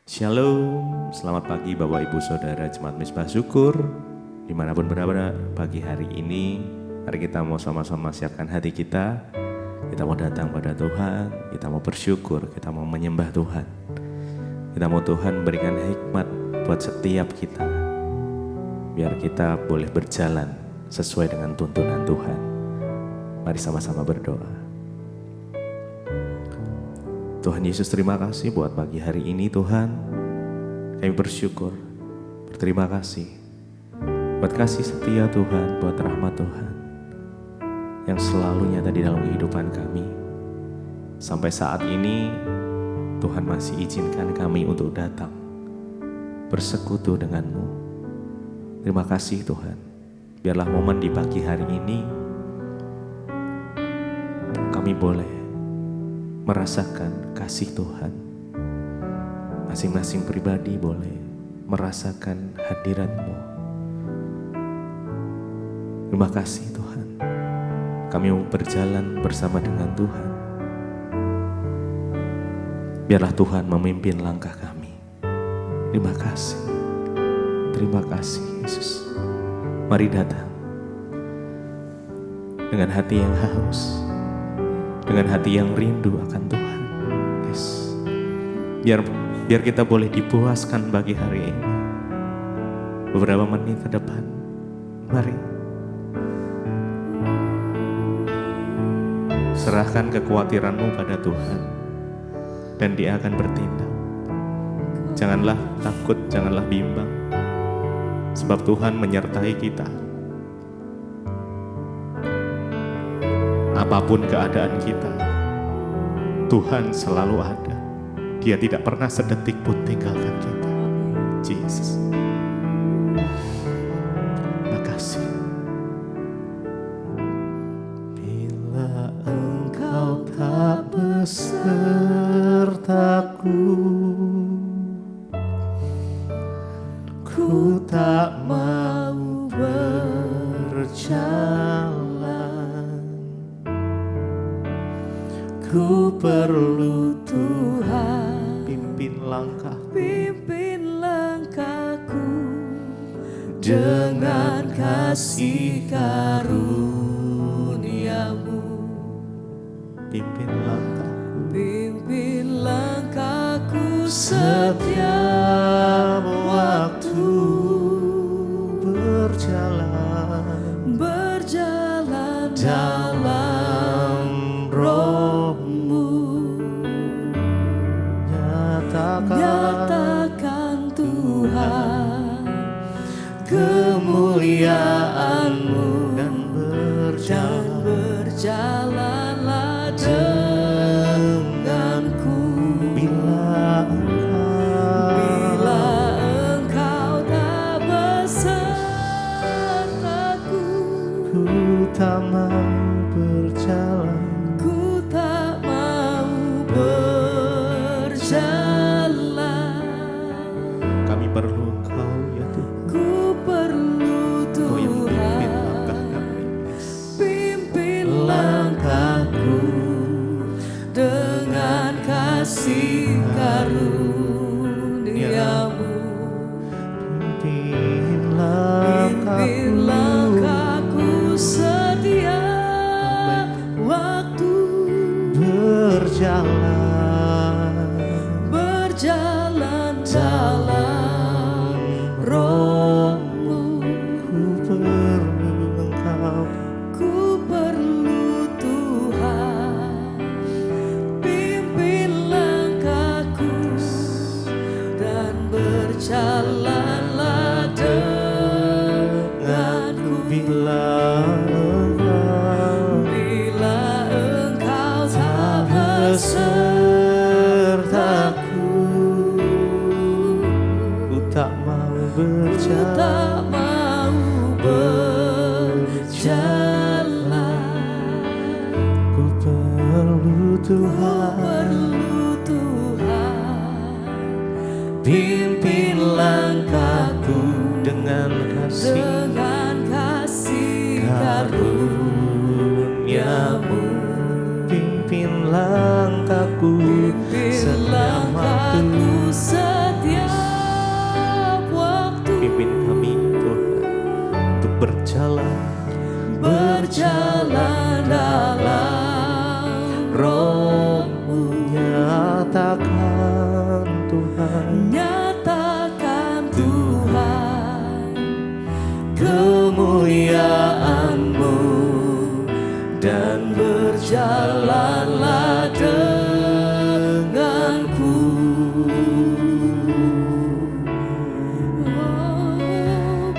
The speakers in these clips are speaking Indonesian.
Shalom, selamat pagi Bapak Ibu Saudara Jemaat Mizpah Syukur. Dimanapun berada pagi hari ini, mari kita mau sama-sama siapkan hati kita. Kita mau datang pada Tuhan, kita mau bersyukur, kita mau menyembah Tuhan. Kita mau Tuhan berikan hikmat buat setiap kita, biar kita boleh berjalan sesuai dengan tuntunan Tuhan. Mari sama-sama berdoa. Tuhan Yesus, terima kasih buat pagi hari ini Tuhan. Kami bersyukur, berterima kasih buat kasih setia Tuhan, buat rahmat Tuhan yang selalu nyata di dalam kehidupan kami. Sampai saat ini Tuhan masih izinkan kami untuk datang bersekutu dengan-Mu. Terima kasih Tuhan. Biarlah momen di pagi hari ini kami boleh merasakan kasih Tuhan. Masing-masing pribadi boleh merasakan hadirat-Mu. Terima kasih Tuhan. Kami mau berjalan bersama dengan Tuhan. Biarlah Tuhan memimpin langkah kami. Terima kasih. Terima kasih Yesus. Mari datang dengan hati yang haus, dengan hati yang rindu akan Tuhan. Yes. Biar kita boleh dipuaskan bagi hari ini. Beberapa menit ke depan, mari serahkan kekhawatiranmu pada Tuhan, dan Dia akan bertindak. Janganlah takut, janganlah bimbang, sebab Tuhan menyertai kita. Apapun keadaan kita, Tuhan selalu ada. Dia tidak pernah sedetik pun tinggalkan kita. Yesus, makasih. Bila Engkau tak besertaku, ku tak mau berjalan. Ku perlu Tuhan, pimpin langkahku dengan kasih karunia-Mu. Pimpin langkahku setiap waktu, berjalan dalam Roh-Mu. Nyatakan Tuhan kemuliaan-Mu, dan berjalanlah denganku. Bila Engkau tak besertaku, ku tak mau berjalan. Ku tak mau berjalan. Kami perlu Engkau ya Tuhan. Ku perlu Tuhan. Pimpin langkahku dengan kasih karunia-Mu. Pimpin langkahku setiap waktu, berjalan dalam Roh-Mu. Ku perlu Tuhan. Pimpin langkahku dan berjalanlah denganku. Bila Engkau tak besertaku, ku tak mau berjalan. Ku perlu Tuhan. Pimpin langkahku dengan kasih karunia-Mu. Pimpin langkahku setiap waktu, dan berjalanlah denganku.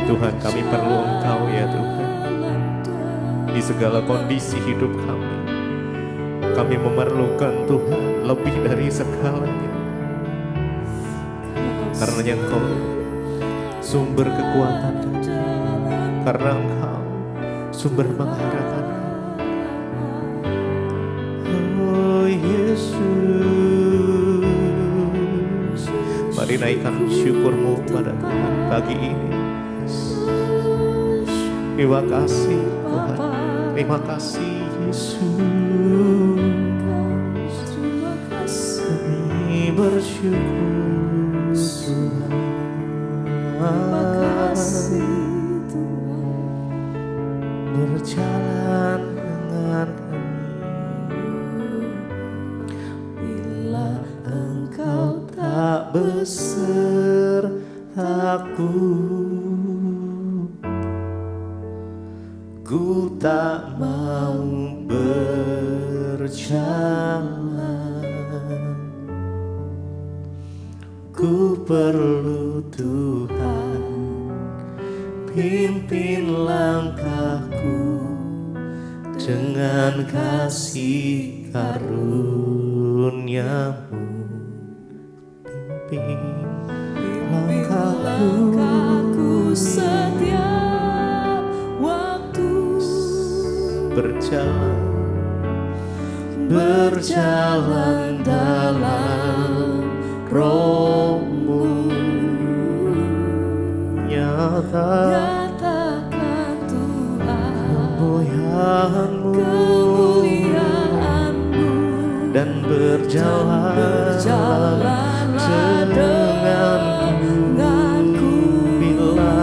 Tuhan, kami perlu Engkau ya Tuhan. Di segala kondisi hidup kami memerlukan Tuhan lebih dari segalanya. Karena Engkau sumber kekuatan kami, karena Engkau sumber pengharapan kami. Oh Yesus, mari naikkan syukurmu pada Tuhan pagi ini. Terima kasih Tuhan, terima kasih Yesus. Kami bersyukur Tuhan. Terima kasih Tuhan, berjalan dengan kami. Bila Engkau tak besertaku, ku tak mau berjalan. Ku perlu Tuhan, pimpin langkahku dengan kasih karunia-Mu. Pimpin langkahku setiap waktu, berjalan dalam Roh-Mu. Nyatakan Tuhan kemuliaan-Mu, dan berjalanlah denganku. Bila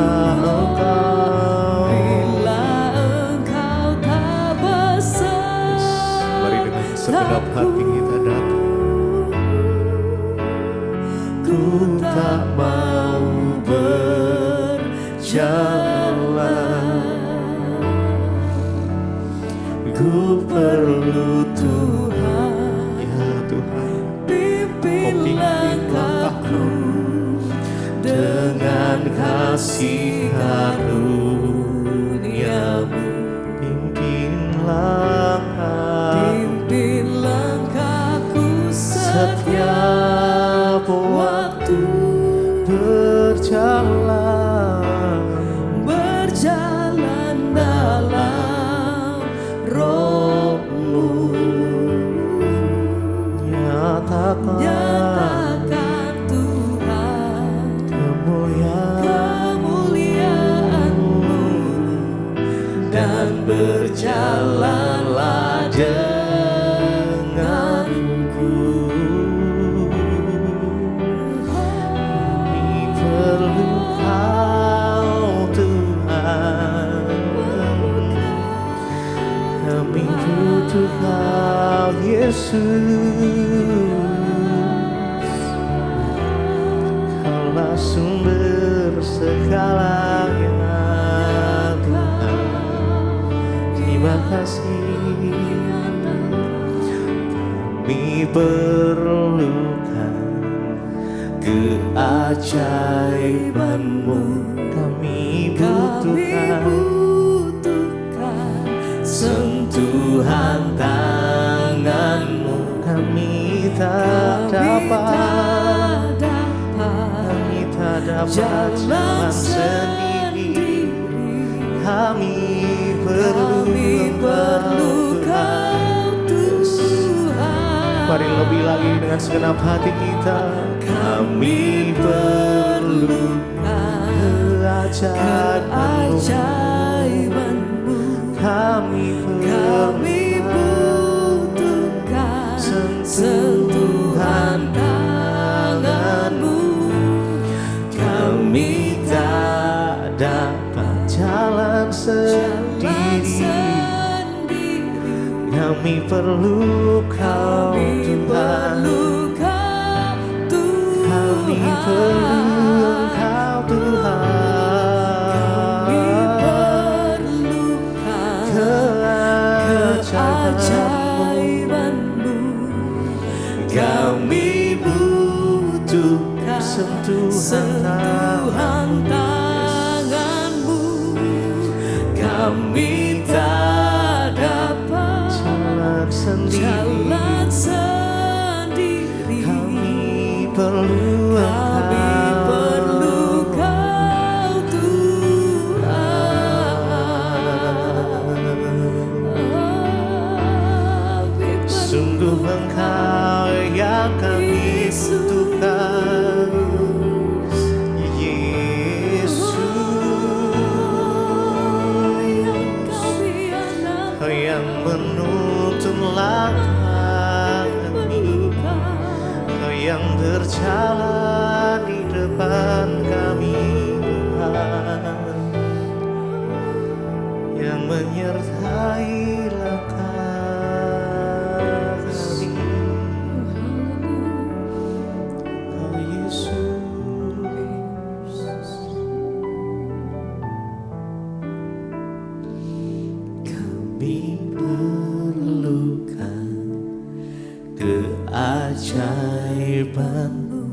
Engkau tak besertaku, mari dengan segenap hati kita datang. Ku tak mau berjalan, ku perlu Tuhan. Ya Tuhan, pimpin langkahku dengan kasih karunia-Mu. Pimpin langkahku setiap waktu, berjalan dalam Roh-Mu. Nyatakan Tuhan kemuliaan-Mu, dan berjalanlah denganku. Kami perlu Kau Tuhan, kami butuh Kau Yesus. Kaulah sumber segalanya Tuhan. Terima kasih. Kami perlukan keajaiban-Mu. Kami butuhkan sentuhan tangan-Mu. Kami tak dapat jalan sendiri. Kami perlu Kau Tuhan. Mari lebih lagi dengan segenap hati kita. Kami perlu keajaiban-Mu. Kami butuhkan sentuhan tangan-Mu. Kami tak dapat jalan sendiri. Kami perlu Kau Tuhan. Kami perlu Kau Tuhan. Kami perlukan keajaiban-Mu. Kami butuh sentuhan tangan-Mu. Kami tak dapat jalan sendiri. Kami perlu Kau Tuhan. Sungguh Engkau yang kami butuhkan, Yesus. Kau yang menuntun langkah kami, Kau yang berjalan di depan kami, Tuhan, yang menyertai langkah kami, Kau Yesus. Kami perlukan keajaiban-Mu.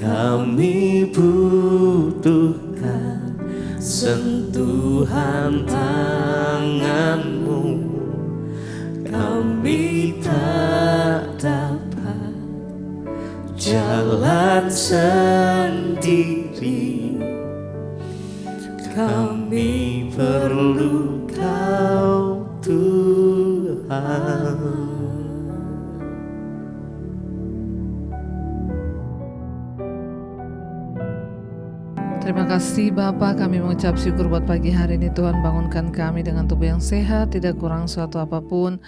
Kami butuhkan sentuhan tangan-Mu. Kami tak dapat jalan sendiri. Kami perlu Kau Tuhan. Terima kasih Bapa, kami mengucap syukur buat pagi hari ini. Tuhan bangunkan kami dengan tubuh yang sehat, tidak kurang suatu apapun.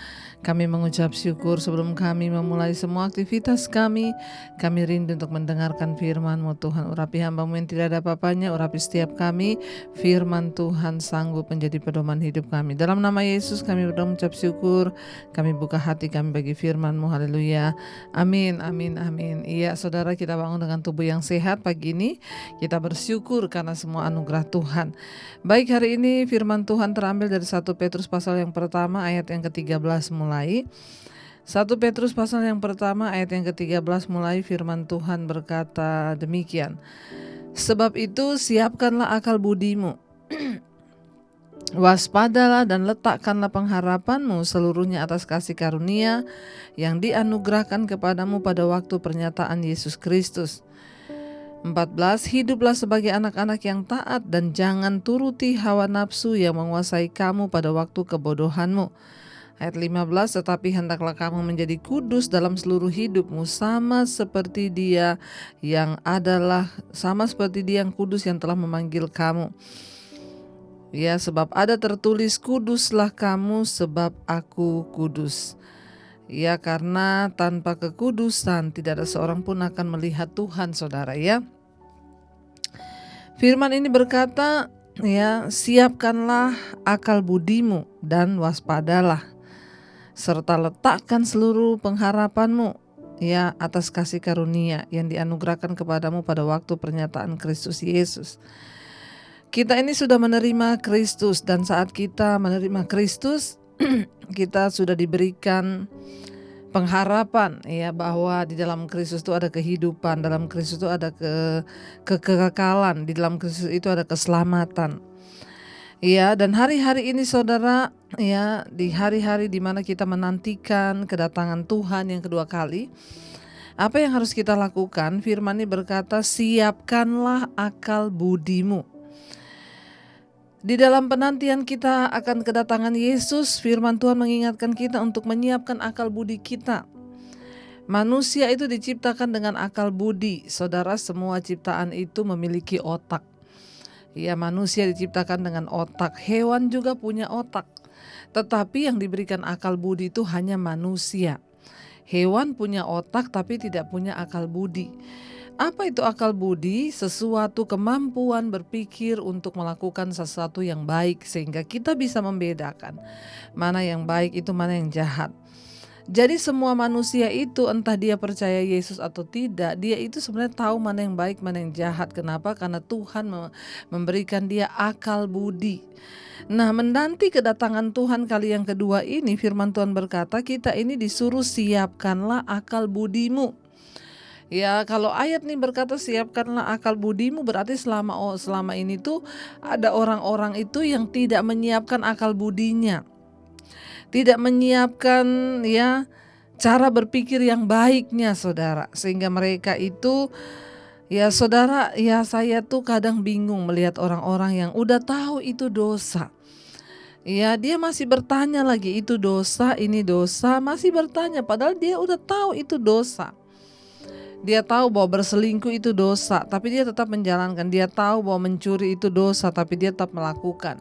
Kami mengucap syukur sebelum kami memulai semua aktivitas kami rindu untuk mendengarkan firman-Mu Tuhan. Urapi hamba-Mu yang tidak ada apa-apanya, urapi setiap kami, firman Tuhan sanggup menjadi pedoman hidup kami. Dalam nama Yesus kami berdoa mengucap syukur, kami buka hati kami bagi firman-Mu, haleluya, amin, amin, amin. Iya saudara, kita bangun dengan tubuh yang sehat pagi ini, kita bersyukur karena semua anugerah Tuhan. Baik, hari ini firman Tuhan terambil dari 1 Petrus pasal yang pertama ayat yang ke-13 mulai. 1 Petrus pasal yang pertama ayat yang ke-13 mulai, firman Tuhan berkata demikian. Sebab itu siapkanlah akal budimu, waspadalah dan letakkanlah pengharapanmu seluruhnya atas kasih karunia yang dianugerahkan kepadamu pada waktu pernyataan Yesus Kristus. 14. Hiduplah sebagai anak-anak yang taat dan jangan turuti hawa nafsu yang menguasai kamu pada waktu kebodohanmu. Ayat 15, tetapi hendaklah kamu menjadi kudus dalam seluruh hidupmu, sama seperti Dia yang kudus yang telah memanggil kamu. Ya, sebab ada tertulis, kuduslah kamu sebab aku kudus. Ya, karena tanpa kekudusan tidak ada seorang pun akan melihat Tuhan, saudara ya. Firman ini berkata, ya, siapkanlah akal budimu dan waspadalah, serta letakkan seluruh pengharapanmu ya atas kasih karunia yang dianugerahkan kepadamu pada waktu pernyataan Kristus Yesus. Kita ini sudah menerima Kristus, dan saat kita menerima Kristus kita sudah diberikan pengharapan ya, bahwa di dalam Kristus itu ada kehidupan, dalam Kristus itu ada kekekalan, di dalam Kristus itu ada keselamatan. Ya, dan hari-hari ini saudara, ya, di hari-hari di mana kita menantikan kedatangan Tuhan yang kedua kali, apa yang harus kita lakukan? Firman ini berkata, siapkanlah akal budimu. Di dalam penantian kita akan kedatangan Yesus, firman Tuhan mengingatkan kita untuk menyiapkan akal budi kita. Manusia itu diciptakan dengan akal budi. Saudara, semua ciptaan itu memiliki otak. Ya, manusia diciptakan dengan otak, hewan juga punya otak. Tetapi yang diberikan akal budi itu hanya manusia. Hewan punya otak tapi tidak punya akal budi. Apa itu akal budi? Sesuatu kemampuan berpikir untuk melakukan sesuatu yang baik, sehingga kita bisa membedakan mana yang baik itu mana yang jahat. Jadi semua manusia itu entah dia percaya Yesus atau tidak, dia itu sebenarnya tahu mana yang baik, mana yang jahat. Kenapa? Karena Tuhan memberikan dia akal budi. Nah, menanti kedatangan Tuhan kali yang kedua ini, firman Tuhan berkata, kita ini disuruh siapkanlah akal budimu. Ya, kalau ayat ini berkata siapkanlah akal budimu, berarti selama ini tuh ada orang-orang itu yang tidak menyiapkan akal budinya. Tidak menyiapkan ya cara berpikir yang baiknya, saudara. Sehingga mereka itu ya saudara, ya saya tuh kadang bingung melihat orang-orang yang udah tahu itu dosa. Ya, dia masih bertanya lagi itu dosa, ini dosa, masih bertanya padahal dia udah tahu itu dosa. Dia tahu bahwa berselingkuh itu dosa, tapi dia tetap menjalankan. Dia tahu bahwa mencuri itu dosa, tapi dia tetap melakukan.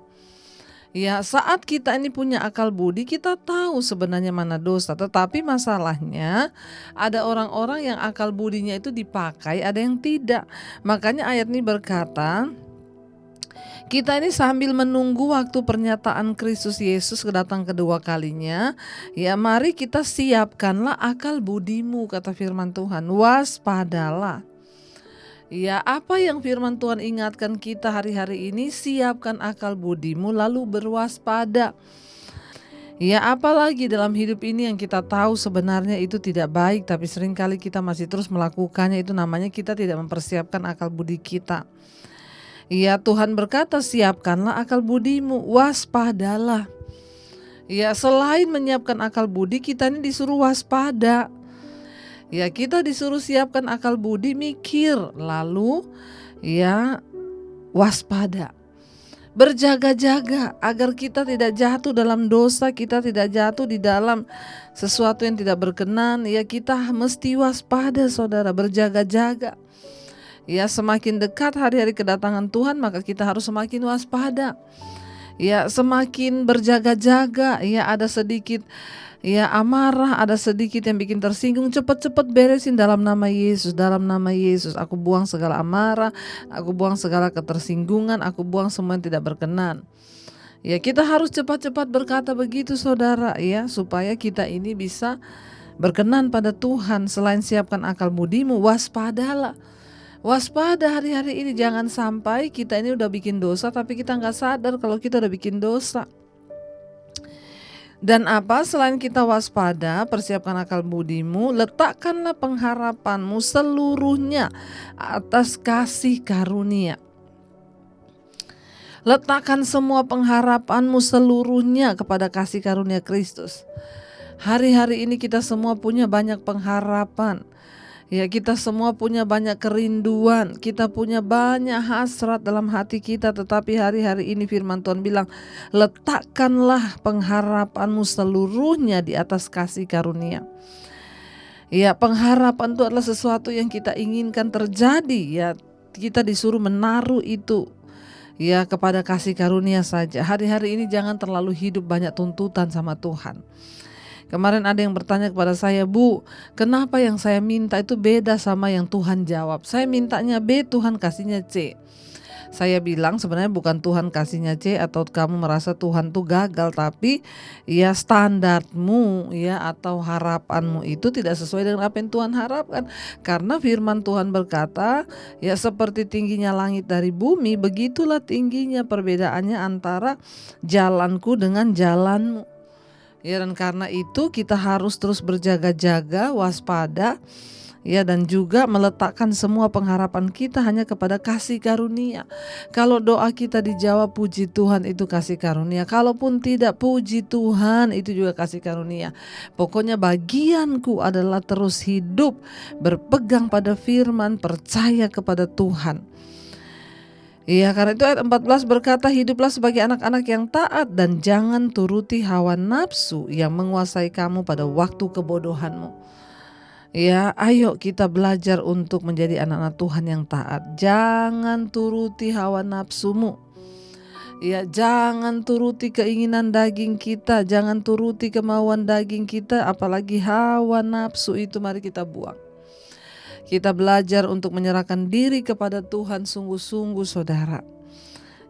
Ya, saat kita ini punya akal budi, kita tahu sebenarnya mana dosa. Tetapi masalahnya ada orang-orang yang akal budinya itu dipakai, ada yang tidak. Makanya ayat ini berkata, kita ini sambil menunggu waktu pernyataan Kristus Yesus kedatang kedua kalinya, ya mari kita siapkanlah akal budimu, kata firman Tuhan. Waspadalah. Ya, apa yang firman Tuhan ingatkan kita hari-hari ini, siapkan akal budimu lalu berwaspada. Ya, apalagi dalam hidup ini yang kita tahu sebenarnya itu tidak baik, tapi seringkali kita masih terus melakukannya, itu namanya kita tidak mempersiapkan akal budi kita. Ya, Tuhan berkata siapkanlah akal budimu, waspadalah. Ya, selain menyiapkan akal budi, kita ini disuruh waspada. Ya, kita disuruh siapkan akal budi, mikir, lalu ya waspada. Berjaga-jaga agar kita tidak jatuh dalam dosa, kita tidak jatuh di dalam sesuatu yang tidak berkenan. Ya, kita mesti waspada, saudara, berjaga-jaga. Ya, semakin dekat hari-hari kedatangan Tuhan, maka kita harus semakin waspada. Ya, semakin berjaga-jaga. Ya, ada sedikit ya amarah, ada sedikit yang bikin tersinggung, cepat-cepat beresin dalam nama Yesus, dalam nama Yesus. Aku buang segala amarah, aku buang segala ketersinggungan, aku buang semua yang tidak berkenan. Ya, kita harus cepat-cepat berkata begitu, saudara, ya, supaya kita ini bisa berkenan pada Tuhan. Selain siapkan akal budimu, waspadalah. Waspada hari-hari ini, jangan sampai kita ini udah bikin dosa tapi kita nggak sadar kalau kita udah bikin dosa. Dan apa? Selain kita waspada, persiapkan akal budimu, letakkanlah pengharapanmu seluruhnya atas kasih karunia. Letakkan semua pengharapanmu seluruhnya kepada kasih karunia Kristus. Hari-hari ini kita semua punya banyak pengharapan. Ya, kita semua punya banyak kerinduan, kita punya banyak hasrat dalam hati kita, tetapi hari-hari ini firman Tuhan bilang, letakkanlah pengharapanmu seluruhnya di atas kasih karunia. Ya, pengharapan itu adalah sesuatu yang kita inginkan terjadi. Ya, kita disuruh menaruh itu ya kepada kasih karunia saja. Hari-hari ini jangan terlalu hidup banyak tuntutan sama Tuhan. Kemarin ada yang bertanya kepada saya, Bu, kenapa yang saya minta itu beda sama yang Tuhan jawab? Saya mintanya B, Tuhan kasihnya C. Saya bilang sebenarnya bukan Tuhan kasihnya C atau kamu merasa Tuhan tuh gagal, tapi ya standarmu ya atau harapanmu itu tidak sesuai dengan apa yang Tuhan harapkan. Karena firman Tuhan berkata, ya seperti tingginya langit dari bumi, begitulah tingginya perbedaannya antara jalanku dengan jalanmu. Ya, dan karena itu kita harus terus berjaga-jaga, waspada, ya, dan juga meletakkan semua pengharapan kita hanya kepada kasih karunia. Kalau doa kita dijawab, puji Tuhan, itu kasih karunia. Kalaupun tidak, puji Tuhan, itu juga kasih karunia. Pokoknya bagianku adalah terus hidup, berpegang pada firman, percaya kepada Tuhan. Iya, karena itu ayat 14 berkata, hiduplah sebagai anak-anak yang taat dan jangan turuti hawa nafsu yang menguasai kamu pada waktu kebodohanmu. Ya, ayo kita belajar untuk menjadi anak-anak Tuhan yang taat. Jangan turuti hawa nafsumu. Ya, jangan turuti keinginan daging kita, jangan turuti kemauan daging kita, apalagi hawa nafsu itu mari kita buang. Kita belajar untuk menyerahkan diri kepada Tuhan sungguh-sungguh, saudara.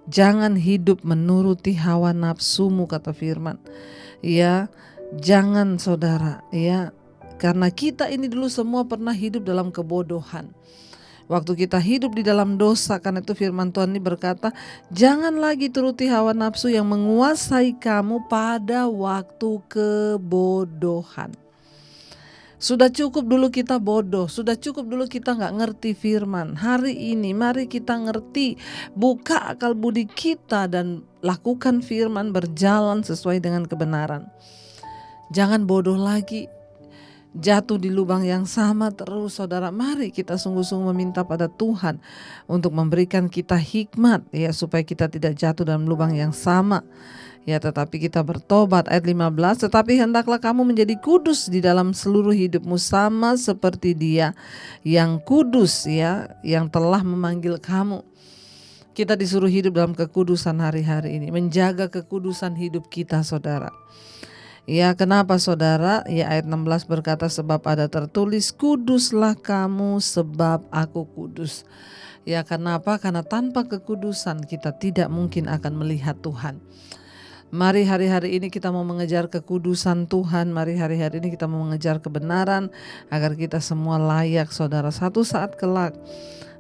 Jangan hidup menuruti hawa nafsumu, kata firman. Ya, Jangan saudara, ya, karena kita ini dulu semua pernah hidup dalam kebodohan. Waktu kita hidup di dalam dosa, karena itu firman Tuhan ini berkata, jangan lagi turuti hawa nafsu yang menguasai kamu pada waktu kebodohan. Sudah cukup dulu kita bodoh, sudah cukup dulu kita gak ngerti firman. Hari ini mari kita ngerti, buka akal budi kita dan lakukan firman, berjalan sesuai dengan kebenaran. Jangan bodoh lagi, jatuh di lubang yang sama terus saudara. Mari kita sungguh-sungguh meminta pada Tuhan untuk memberikan kita hikmat, ya, supaya kita tidak jatuh dalam lubang yang sama. Ya, tetapi kita bertobat. Ayat 15, tetapi hendaklah kamu menjadi kudus di dalam seluruh hidupmu, sama seperti Dia yang kudus, ya, yang telah memanggil kamu. Kita disuruh hidup dalam kekudusan hari-hari ini, menjaga kekudusan hidup kita saudara. Ya, kenapa saudara? Ya, ayat 16 berkata, sebab ada tertulis, kuduslah kamu sebab aku kudus. Ya, kenapa? Karena tanpa kekudusan kita tidak mungkin akan melihat Tuhan. Mari hari-hari ini kita mau mengejar kekudusan Tuhan. Mari hari-hari ini kita mau mengejar kebenaran agar kita semua layak saudara. Satu saat kelak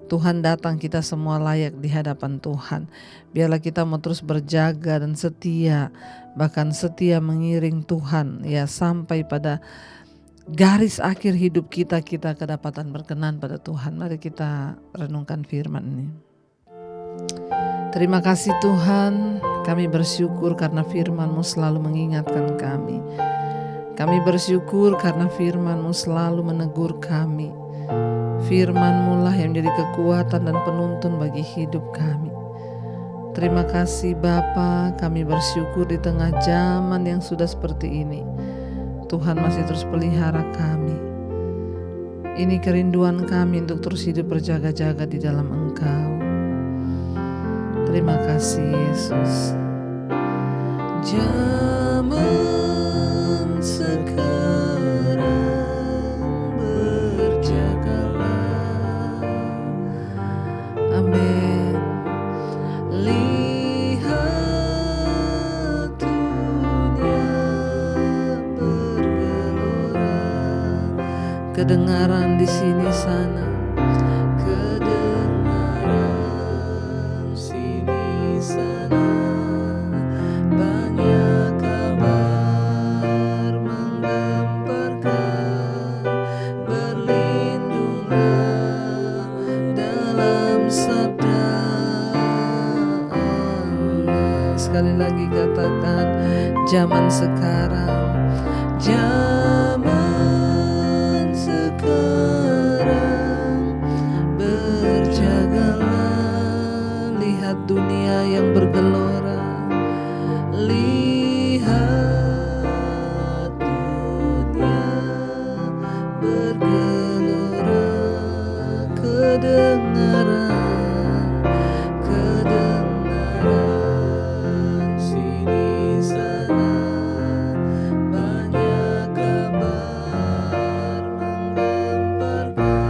Tuhan datang, kita semua layak di hadapan Tuhan. Biarlah kita mau terus berjaga dan setia, bahkan setia mengiring Tuhan, ya, sampai pada garis akhir hidup kita kedapatan berkenan pada Tuhan. Mari kita renungkan firman ini. Terima kasih Tuhan, kami bersyukur karena firman-Mu selalu mengingatkan kami. Kami bersyukur karena firman-Mu selalu menegur kami. Firman-Mu lah yang menjadi kekuatan dan penuntun bagi hidup kami. Terima kasih Bapa, kami bersyukur di tengah zaman yang sudah seperti ini. Tuhan masih terus pelihara kami. Ini kerinduan kami untuk terus hidup berjaga-jaga di dalam Engkau. Terima kasih Yesus. Zaman sekarang berjagalah. Amin. Lihat dunia bergelora, kedengaran di sini sana, kedengaran sini sana, banyak kabar menggemparkan, berlindunglah dalam sabda Allah. Sekali lagi katakan, zaman sekarang, zaman sekarang berjagalah. Lihat dunia yang bergelora, lihat dunia bergelora, kedengaran sini sana, banyak kabar menggemparkan,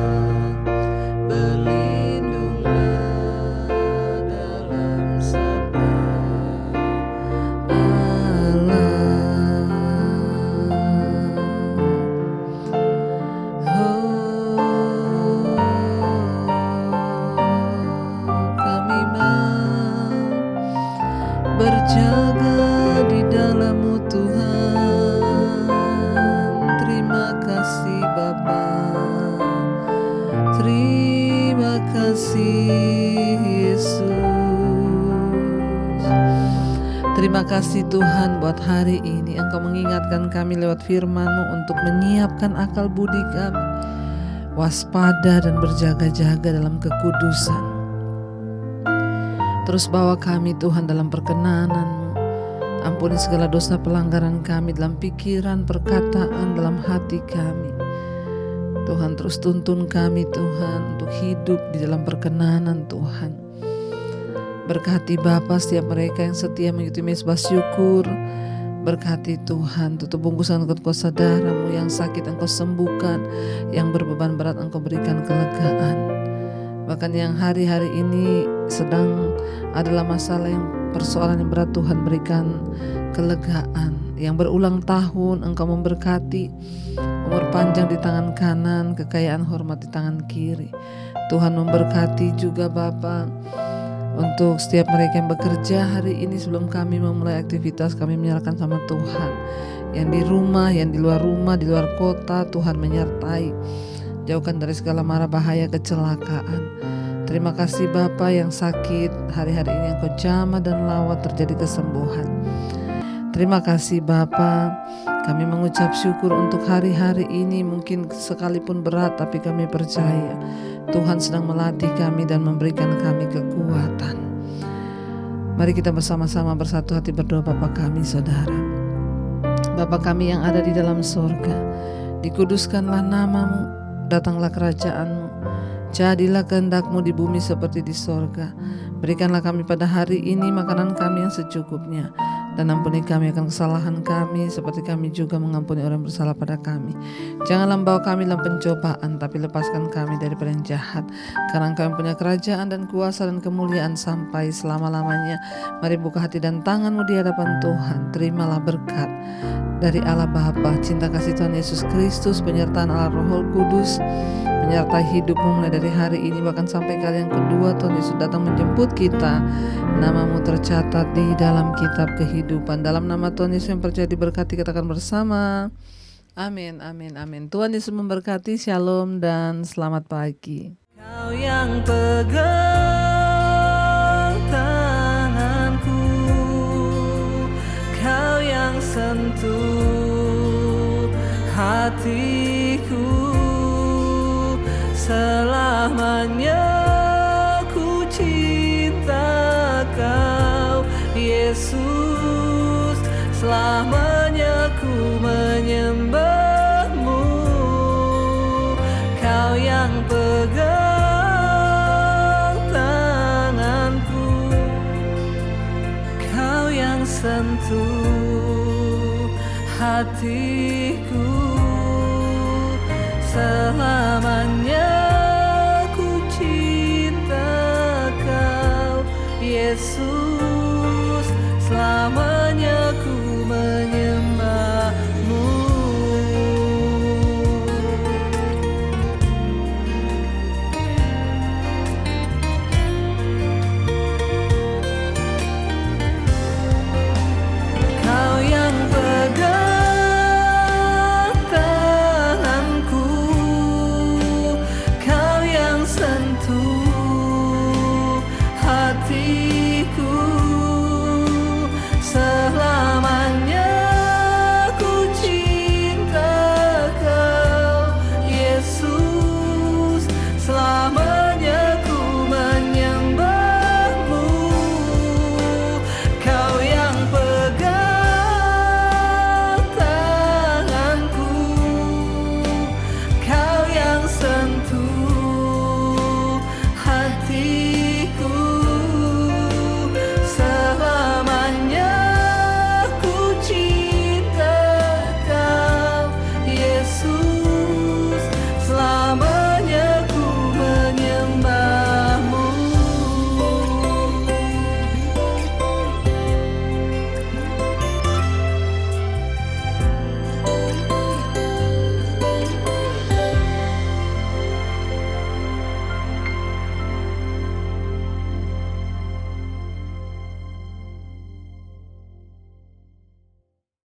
berlindunglah dalam sabda Allah. Kami mau berjaga di dalam-Mu Tuhan. Terima kasih Bapa, terima kasih Yesus. Terima kasih Tuhan buat hari ini Engkau mengingatkan kami lewat firman-Mu untuk menyiapkan akal budi kami, waspada dan berjaga-jaga dalam kekudusan. Terus bawa kami Tuhan dalam perkenanan-Mu. Ampuni segala dosa pelanggaran kami dalam pikiran, perkataan, dalam hati kami. Tuhan terus tuntun kami Tuhan untuk hidup di dalam perkenanan Tuhan. Berkati Bapa setiap mereka yang setia mengikuti mezbah syukur. Berkati Tuhan, tutup bungkusan kuasa darah-Mu, yang sakit Engkau sembuhkan, yang berbeban berat Engkau berikan kelegaan. Bahkan yang hari-hari ini sedang adalah masalah yang persoalan yang berat, Tuhan berikan kelegaan. yang berulang tahun Engkau memberkati, umur panjang di tangan kanan, kekayaan hormat di tangan kiri. Tuhan memberkati juga Bapa untuk setiap mereka yang bekerja hari ini. Sebelum kami memulai aktivitas, kami menyerahkan sama Tuhan. Yang di rumah, yang di luar rumah, di luar kota, Tuhan menyertai. Jauhkan dari segala mara bahaya kecelakaan. Terima kasih Bapa yang sakit hari-hari ini Engkau jamah dan lawat terjadi kesembuhan. Terima kasih Bapa, kami mengucap syukur untuk hari-hari ini. Mungkin sekalipun berat, tapi kami percaya Tuhan sedang melatih kami dan memberikan kami kekuatan. Mari kita bersama-sama bersatu hati berdoa. Bapa kami Saudara, Bapa kami yang ada di dalam sorga, dikuduskanlah namamu, datanglah kerajaan-Mu, jadilah kehendak-Mu di bumi seperti di sorga. Berikanlah kami pada hari ini makanan kami yang secukupnya, dan ampuni kami akan kesalahan kami seperti kami juga mengampuni orang yang bersalah pada kami. Janganlah membawa kami dalam pencobaan, tapi lepaskan kami daripada yang jahat. Karena Engkau yang punya kerajaan dan kuasa dan kemuliaan sampai selama-lamanya. Mari buka hati dan tanganmu di hadapan Tuhan. Terimalah berkat dari Allah Bapa, cinta kasih Tuhan Yesus Kristus, penyertaan Allah Roh Kudus menyertai hidupmu mulai dari hari ini bahkan sampai kali yang kedua Tuhan Yesus datang menjemput kita. Namamu tercatat di dalam kitab kehidupan. Dalam nama Tuhan Yesus yang percaya diberkati, katakan bersama, amin, amin, amin. Tuhan Yesus memberkati. Shalom dan selamat pagi. Kau yang pegang tanganku, Kau yang sentuh hatiku, selamanya ku cinta Kau Yesus, selamanya ku menyembah-Mu. Kau yang pegang tanganku, Kau yang sentuh hatiku, selamanya